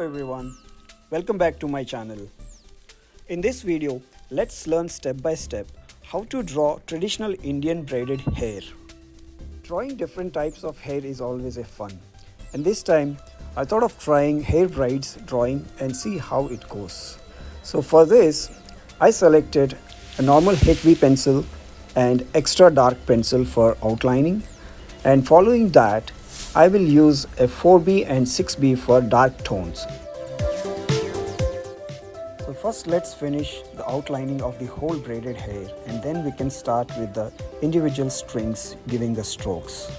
Hello everyone, welcome back to my channel. In this video, let's learn step by step how to draw traditional Indian braided hair. Drawing different types of hair is always a fun, and this time I thought of trying hair braids drawing and see how it goes. So for this, I selected a normal HB pencil and extra dark pencil for outlining, and following that I will use a 4B and 6B for dark tones. So first let's finish the outlining of the whole braided hair, and then we can start with the individual strings giving the strokes.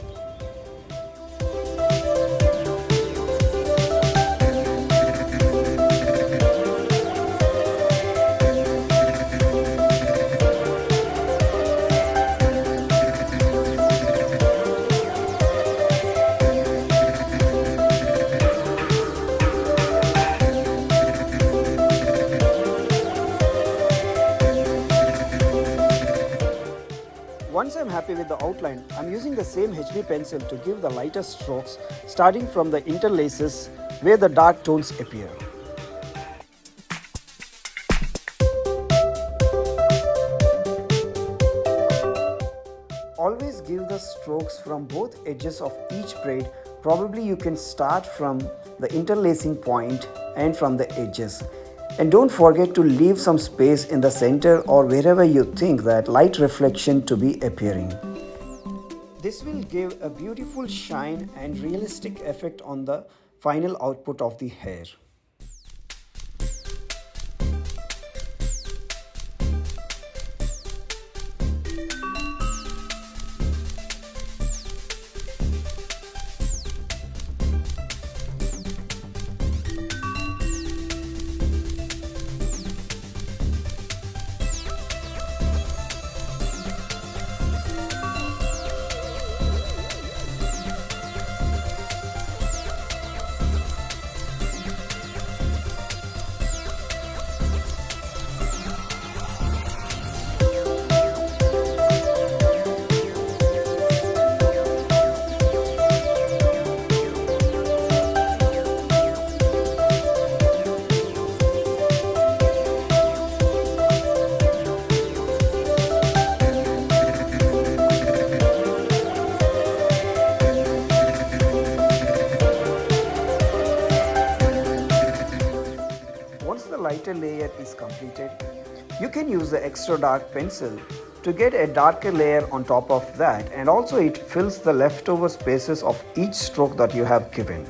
Once I'm happy with the outline, I'm using the same HB pencil to give the lighter strokes, starting from the interlaces where the dark tones appear. Always give the strokes from both edges of each braid. Probably you can start from the interlacing point and from the edges. And don't forget to leave some space in the center or wherever you think that light reflection to be appearing. This will give a beautiful shine and realistic effect on the final output of the hair. Once the lighter layer is completed, you can use the extra dark pencil to get a darker layer on top of that, and also it fills the leftover spaces of each stroke that you have given.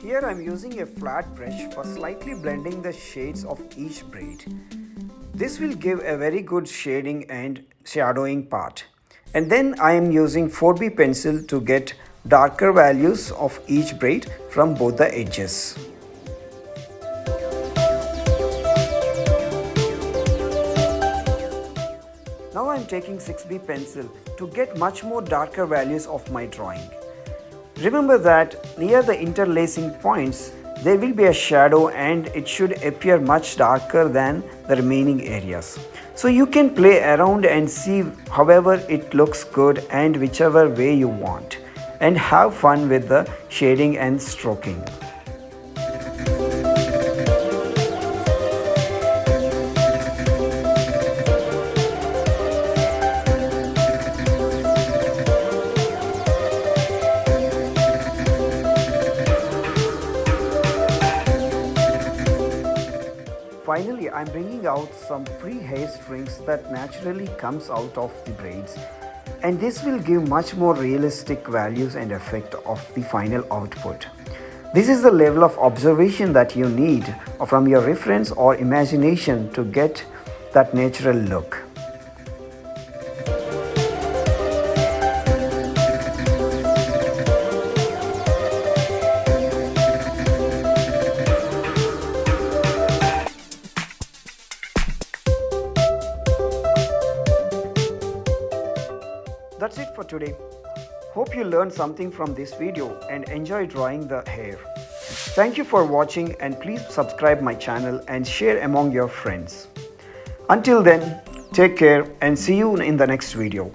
Here I am using a flat brush for slightly blending the shades of each braid. This will give a very good shading and shadowing part. And then I am using 4B pencil to get darker values of each braid from both the edges. Now I am taking 6B pencil to get much more darker values of my drawing. Remember that near the interlacing points, there will be a shadow and it should appear much darker than the remaining areas. So you can play around and see however it looks good and whichever way you want, and have fun with the shading and stroking. Finally, I am bringing out some free hair strings that naturally comes out of the braids, and this will give much more realistic values and effect of the final output. This is the level of observation that you need from your reference or imagination to get that natural look. that's it for today. Hope you learned something from this video and enjoy drawing the hair. Thank you for watching, and please subscribe my channel and share among your friends. Until then, take care and see you in the next video.